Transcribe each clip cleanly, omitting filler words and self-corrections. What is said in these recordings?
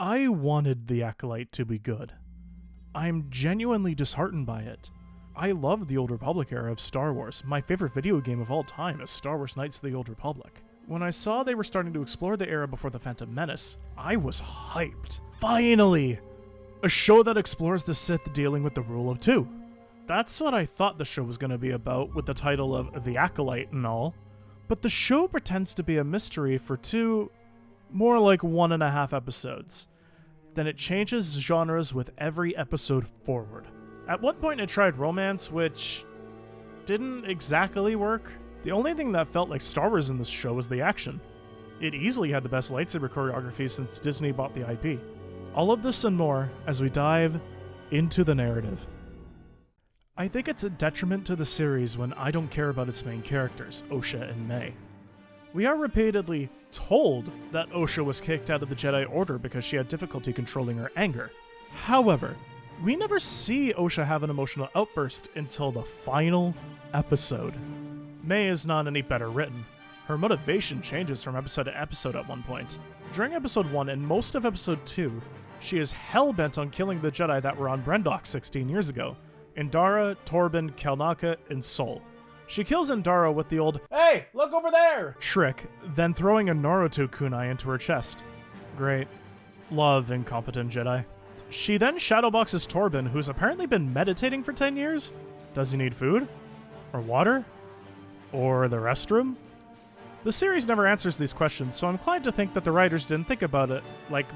I wanted The Acolyte to be good. I'm genuinely disheartened by it. I love the Old Republic era of Star Wars. My favorite video game of all time is Star Wars Knights of the Old Republic. When I saw they were starting to explore the era before The Phantom Menace, I was hyped. Finally! A show that explores the Sith dealing with the rule of two. That's what I thought the show was going to be about with the title of The Acolyte and all. But the show pretends to be a mystery for more like 1.5 episodes. Then it changes genres with every episode forward. At one point it tried romance, which didn't exactly work. The only thing that felt like Star Wars in this show was the action. It easily had the best lightsaber choreography since Disney bought the IP. All of this and more as we dive into the narrative. I think it's a detriment to the series when I don't care about its main characters, Osha and May. We are repeatedly told that Osha was kicked out of the Jedi Order because she had difficulty controlling her anger. However, we never see Osha have an emotional outburst until the final episode. May is not any better written. Her motivation changes from episode to episode at one point. During episode 1 and most of episode 2, she is hell-bent on killing the Jedi that were on Brendok 16 years ago. Indara, Torben, Kelnaka, and Sol. She kills Indara with the old, "Hey, look over there!" trick, then throwing a Naruto kunai into her chest. Great. Love incompetent Jedi. She then shadowboxes Torben, who's apparently been meditating for 10 years? Does he need food? Or water? Or the restroom? The series never answers these questions, so I'm inclined to think that the writers didn't think about it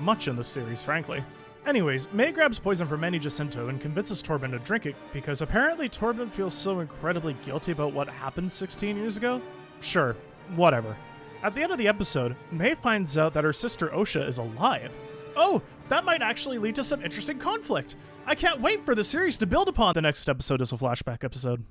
much in the series, frankly. Anyways, May grabs poison from Manny Jacinto and convinces Torben to drink it because apparently Torben feels so incredibly guilty about what happened 16 years ago. Sure, whatever. At the end of the episode, May finds out that her sister Osha is alive. Oh, that might actually lead to some interesting conflict. I can't wait for the series to build upon. The next episode is a flashback episode.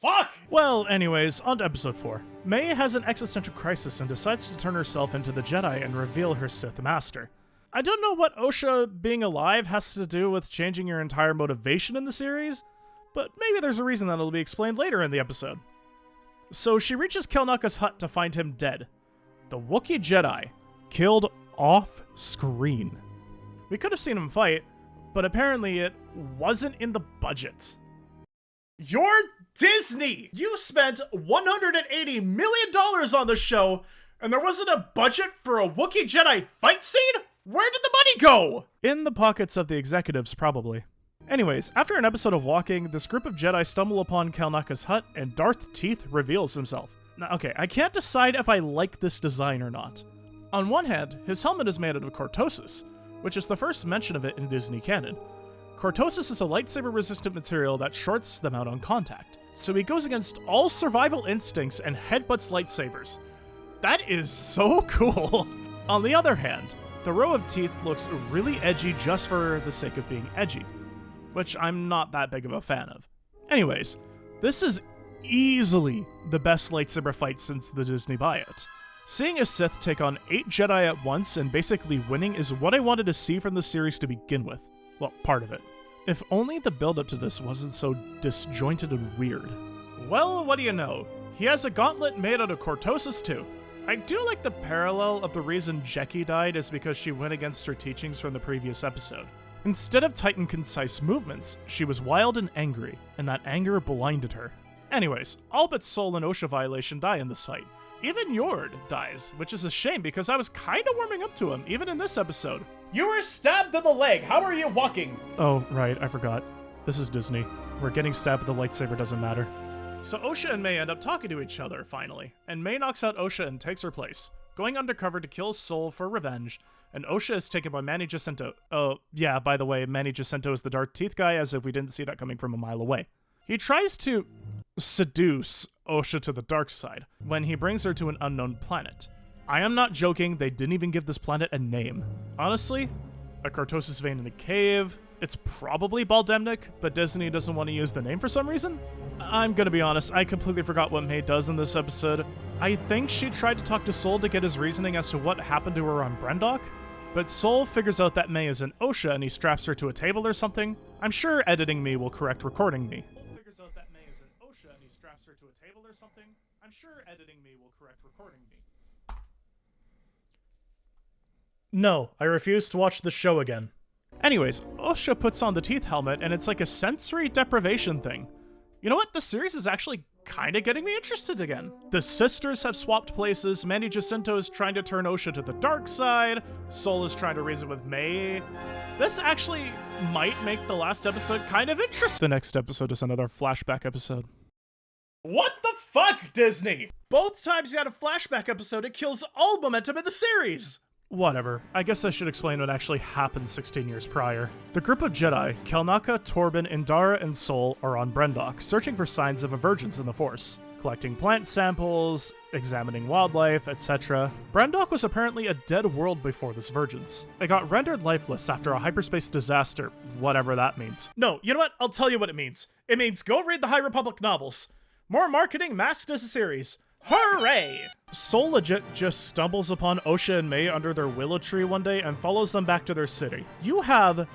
Fuck! Well, anyways, on to episode 4. May has an existential crisis and decides to turn herself into the Jedi and reveal her Sith master. I don't know what Osha being alive has to do with changing your entire motivation in the series, but maybe there's a reason that'll be explained later in the episode. So she reaches Kelnaka's hut to find him dead. The Wookiee Jedi, killed off screen. We could have seen him fight, but apparently it wasn't in the budget. You're Disney! You spent $180 million on the show, and there wasn't a budget for a Wookiee Jedi fight scene? Where did the money go? In the pockets of the executives, probably. Anyways, after an episode of walking, this group of Jedi stumble upon Kelnaka's hut, and Darth Teeth reveals himself. Now, okay, I can't decide if I like this design or not. On one hand, his helmet is made out of cortosis, which is the first mention of it in Disney canon. Cortosis is a lightsaber-resistant material that shorts them out on contact, so he goes against all survival instincts and headbutts lightsabers. That is so cool! On the other hand, the row of teeth looks really edgy just for the sake of being edgy, which I'm not that big of a fan of. Anyways, this is easily the best lightsaber fight since the Disney buyout. Seeing a Sith take on 8 Jedi at once and basically winning is what I wanted to see from the series to begin with. Well, part of it. If only the build-up to this wasn't so disjointed and weird. Well, what do you know? He has a gauntlet made out of cortosis too. I do like the parallel of the reason Jeki died is because she went against her teachings from the previous episode. Instead of tight and concise movements, she was wild and angry, and that anger blinded her. Anyways, all but Sol and Osha Violation die in this fight. Even Yord dies, which is a shame because I was kinda warming up to him, even in this episode. You were stabbed in the leg! How are you walking? Oh, right, I forgot. This is Disney, where getting stabbed with a lightsaber doesn't matter. So Osha and May end up talking to each other, finally, and May knocks out Osha and takes her place, going undercover to kill Sol for revenge, and Osha is taken by Manny Jacinto. Oh, yeah, by the way, Manny Jacinto is the Dark Teeth guy, as if we didn't see that coming from a mile away. He tries to seduce Osha to the dark side when he brings her to an unknown planet. I am not joking, they didn't even give this planet a name. Honestly, a cortosis vein in a cave. It's probably Baldemnik, but Disney doesn't want to use the name for some reason? I'm gonna be honest, I completely forgot what May does in this episode. I think she tried to talk to Sol to get his reasoning as to what happened to her on Brendok, but Sol figures out that May is an Osha and he straps her to a table or something. I'm sure editing me will correct recording me. No, I refuse to watch the show again. Anyways, Osha puts on the teeth helmet and it's like a sensory deprivation thing. You know what? The series is actually kind of getting me interested again. The sisters have swapped places. Manny Jacinto is trying to turn Osha to the dark side. Sol is trying to reason with May. This actually might make the last episode kind of interesting. The next episode is another flashback episode. What the fuck, Disney? Both times you had a flashback episode, it kills all momentum in the series. Whatever. I guess I should explain what actually happened 16 years prior. The group of Jedi, Kelnaka, Torben, Indara, and Sol, are on Brendok, searching for signs of emergence in the Force, collecting plant samples, examining wildlife, etc. Brendok was apparently a dead world before this vergence. It got rendered lifeless after a hyperspace disaster, whatever that means. No, you know what? I'll tell you what it means. It means go read the High Republic novels. More marketing masked as a series. Hooray! Sol legit just stumbles upon Osha and May under their willow tree one day and follows them back to their city. You have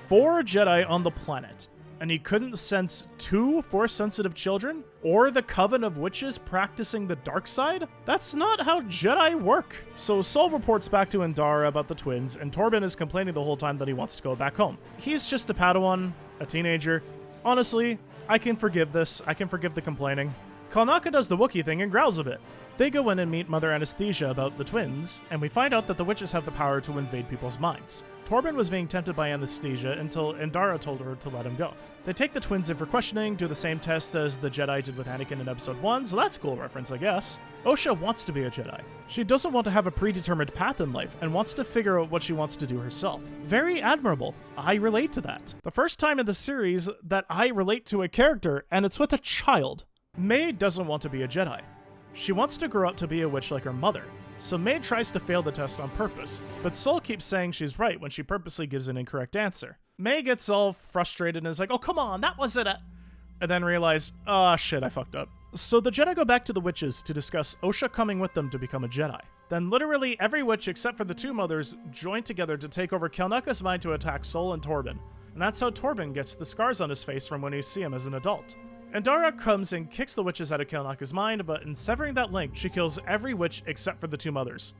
4 Jedi on the planet, and he couldn't sense 2 Force-sensitive children? Or the Coven of Witches practicing the dark side? That's not how Jedi work. So Sol reports back to Indara about the twins, and Torben is complaining the whole time that he wants to go back home. He's just a Padawan, a teenager. Honestly, I can forgive this. I can forgive the complaining. Kalnaka does the Wookiee thing and growls a bit. They go in and meet Mother Anesthesia about the twins, and we find out that the witches have the power to invade people's minds. Torben was being tempted by Anesthesia until Indara told her to let him go. They take the twins in for questioning, do the same test as the Jedi did with Anakin in Episode 1, so that's a cool reference, I guess. Osha wants to be a Jedi. She doesn't want to have a predetermined path in life, and wants to figure out what she wants to do herself. Very admirable. I relate to that. The first time in the series that I relate to a character, and it's with a child. May doesn't want to be a Jedi. She wants to grow up to be a witch like her mother, so May tries to fail the test on purpose, but Sol keeps saying she's right when she purposely gives an incorrect answer. May gets all frustrated and is like, oh come on, that wasn't a... and then realized, ah shit, I fucked up. So the Jedi go back to the witches to discuss Osha coming with them to become a Jedi. Then literally every witch except for the 2 mothers join together to take over Kelnaka's mind to attack Sol and Torben, and that's how Torben gets the scars on his face from when you see him as an adult. Indara comes and kicks the witches out of Kelnaka's mind, but in severing that link, she kills every witch except for the 2 mothers.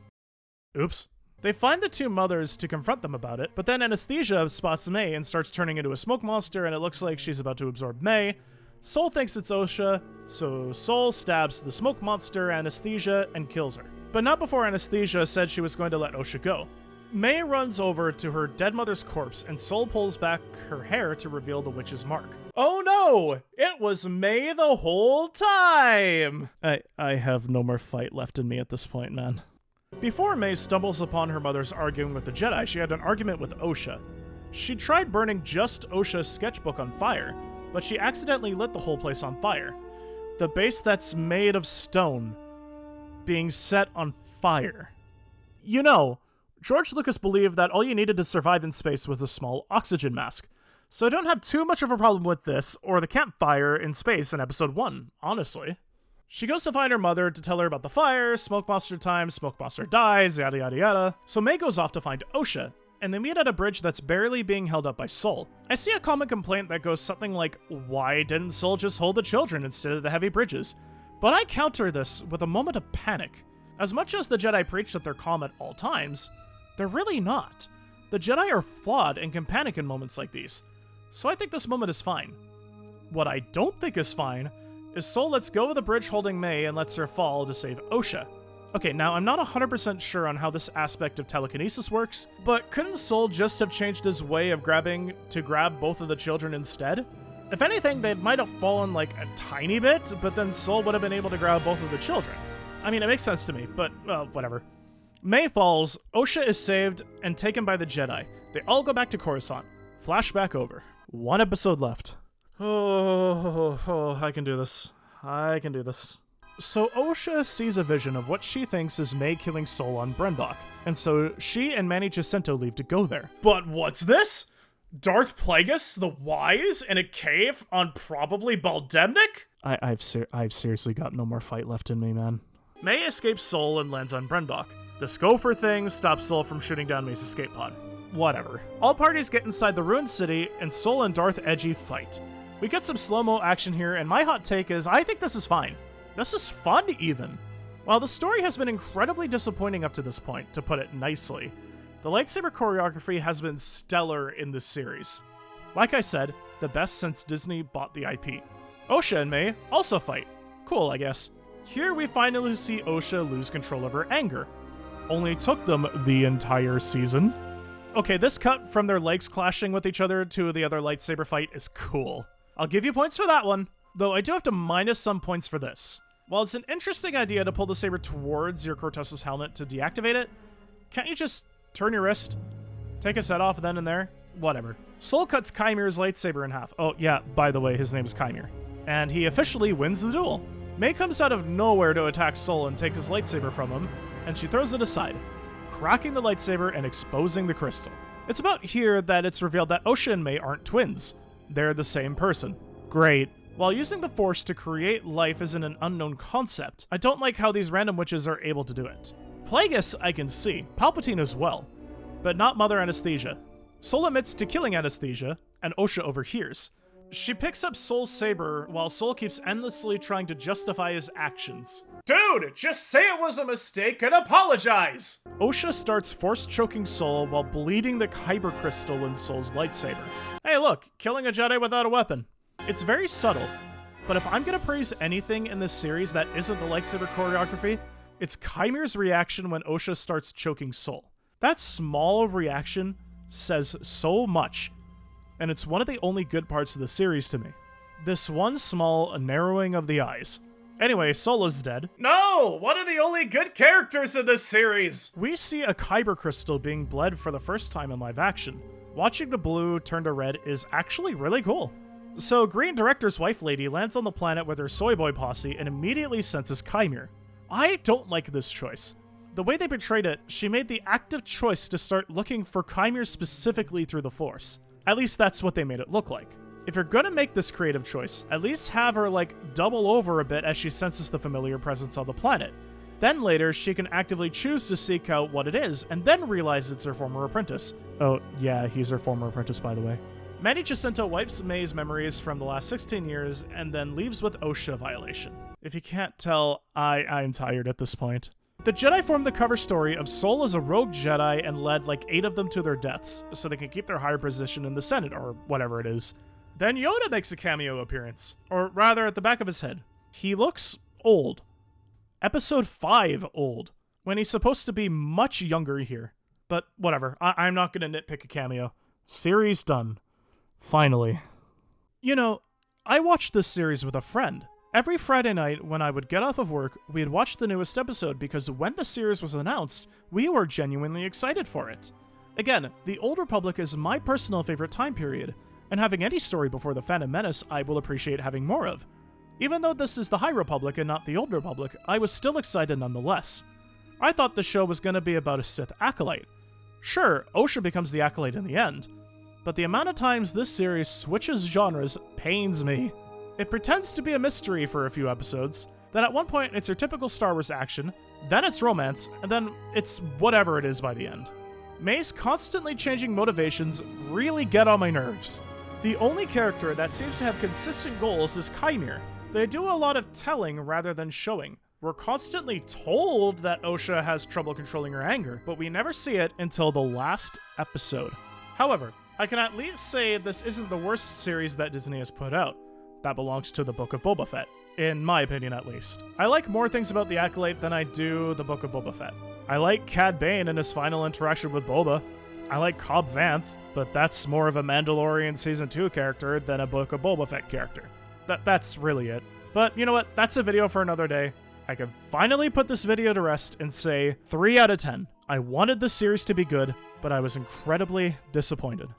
Oops. They find the 2 mothers to confront them about it, but then Anesthesia spots May and starts turning into a smoke monster, and it looks like she's about to absorb May. Sol thinks it's Osha, so Sol stabs the smoke monster, Anesthesia, and kills her. But not before Anesthesia said she was going to let Osha go. May runs over to her dead mother's corpse, and Sol pulls back her hair to reveal the witch's mark. Oh no! It was May the whole time! I have no more fight left in me at this point, man. Before May stumbles upon her mother's arguing with the Jedi, she had an argument with Osha. She tried burning just Osha's sketchbook on fire, but she accidentally lit the whole place on fire. The base that's made of stone being set on fire. You know, George Lucas believed that all you needed to survive in space was a small oxygen mask. So I don't have too much of a problem with this, or the campfire in space in Episode 1, honestly. She goes to find her mother to tell her about the fire, smoke monster time, smoke monster dies, yada yada yada. So May goes off to find Osha, and they meet at a bridge that's barely being held up by Sol. I see a common complaint that goes something like, why didn't Sol just hold the children instead of the heavy bridges? But I counter this with a moment of panic. As much as the Jedi preach that they're calm at all times, they're really not. The Jedi are flawed and can panic in moments like these. So I think this moment is fine. What I don't think is fine is Sol lets go of the bridge holding May and lets her fall to save Osha. Okay, now I'm not 100% sure on how this aspect of telekinesis works, but couldn't Sol just have changed his way of grabbing to grab both of the children instead? If anything, they might have fallen like a tiny bit, but then Sol would have been able to grab both of the children. I mean, it makes sense to me, but, well, whatever. May falls, Osha is saved, and taken by the Jedi. They all go back to Coruscant. Flashback over. 1 episode left. Oh, I can do this. I can do this. So Osha sees a vision of what she thinks is May killing Sol on Brendok, and so she and Manny Jacinto leave to go there. But what's this? Darth Plagueis the Wise in a cave on probably Baldemnik? I've seriously got no more fight left in me, man. May escapes Sol and lands on Brendok. The Scopher thing stops Sol from shooting down May's escape pod. Whatever. All parties get inside the ruined city, and Sol and Darth Edgy fight. We get some slow-mo action here, and my hot take is I think this is fine. This is fun, even. While the story has been incredibly disappointing up to this point, to put it nicely, The lightsaber choreography has been stellar in this series. Like I said, the best since Disney bought the IP. Osha and May also fight. Cool, I guess. Here we finally see Osha lose control of her anger. Only took them the entire season. Okay, this cut from their legs clashing with each other to the other lightsaber fight is cool. I'll give you points for that one, though I do have to minus some points for this. While it's an interesting idea to pull the saber towards your Cortez's helmet to deactivate it, can't you just turn your wrist, take his head off then and there? Whatever. Sol cuts Kymir's lightsaber in half. Oh yeah, by the way, his name is Kymir. And he officially wins the duel. May comes out of nowhere to attack Sol and take his lightsaber from him, and she throws it aside, cracking the lightsaber and exposing the crystal. It's about here that it's revealed that Osha and May aren't twins. They're the same person. Great. While using the Force to create life isn't an unknown concept, I don't like how these random witches are able to do it. Plagueis I can see, Palpatine as well, but not Mother Anesthesia. Sol admits to killing Anesthesia, and Osha overhears. She picks up Sol's saber while Sol keeps endlessly trying to justify his actions. Dude, just say it was a mistake and apologize! Osha starts force choking Sol while bleeding the kyber crystal in Sol's lightsaber. Hey look, killing a Jedi without a weapon. It's very subtle, but if I'm gonna praise anything in this series that isn't the lightsaber choreography, it's Kymir's reaction when Osha starts choking Sol. That small reaction says so much, and it's one of the only good parts of the series to me. This one small narrowing of the eyes. Anyway, Sol is dead. No! One of the only good characters in this series! We see a kyber crystal being bled for the first time in live action. Watching the blue turn to red is actually really cool. So, Green Director's wife lady lands on the planet with her soy boy posse and immediately senses Kymir. I don't like this choice. The way they portrayed it, she made the active choice to start looking for Kymir specifically through the Force. At least that's what they made it look like. If you're gonna make this creative choice, at least have her, double over a bit as she senses the familiar presence on the planet. Then later, she can actively choose to seek out what it is, and then realize it's her former apprentice. Oh, yeah, he's her former apprentice, by the way. Manny Jacinto wipes May's memories from the last 16 years, and then leaves with OSHA violation. If you can't tell, I'm tired at this point. The Jedi formed the cover story of Sol as a rogue Jedi and led 8 of them to their deaths, so they can keep their higher position in the Senate, or whatever it is. Then Yoda makes a cameo appearance, or rather at the back of his head. He looks old. Episode 5 old, when he's supposed to be much younger here. But whatever, I'm not gonna nitpick a cameo. Series done. Finally. You know, I watched this series with a friend. Every Friday night when I would get off of work, we'd watch the newest episode because when the series was announced, we were genuinely excited for it. Again, the Old Republic is my personal favorite time period, and having any story before the Phantom Menace I will appreciate having more of. Even though this is the High Republic and not the Old Republic, I was still excited nonetheless. I thought the show was going to be about a Sith Acolyte. Sure, Osha becomes the Acolyte in the end, but the amount of times this series switches genres pains me. It pretends to be a mystery for a few episodes, then at one point it's your typical Star Wars action, then it's romance, and then it's whatever it is by the end. May's constantly changing motivations really get on my nerves. The only character that seems to have consistent goals is Kymir. They do a lot of telling rather than showing. We're constantly told that Osha has trouble controlling her anger, but we never see it until the last episode. However, I can at least say this isn't the worst series that Disney has put out. That belongs to the Book of Boba Fett, in my opinion at least. I like more things about the Acolyte than I do the Book of Boba Fett. I like Cad Bane and his final interaction with Boba. I like Cobb Vanth, but that's more of a Mandalorian Season 2 character than a Book of Boba Fett character. That's really it. But you know what? That's a video for another day. I can finally put this video to rest and say 3 out of 10. I wanted this series to be good, but I was incredibly disappointed.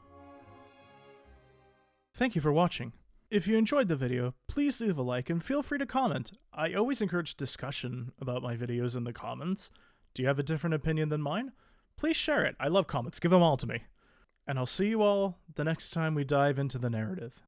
Thank you for watching. If you enjoyed the video, please leave a like and feel free to comment. I always encourage discussion about my videos in the comments. Do you have a different opinion than mine? Please share it. I love comments. Give them all to me. And I'll see you all the next time we dive into the narrative.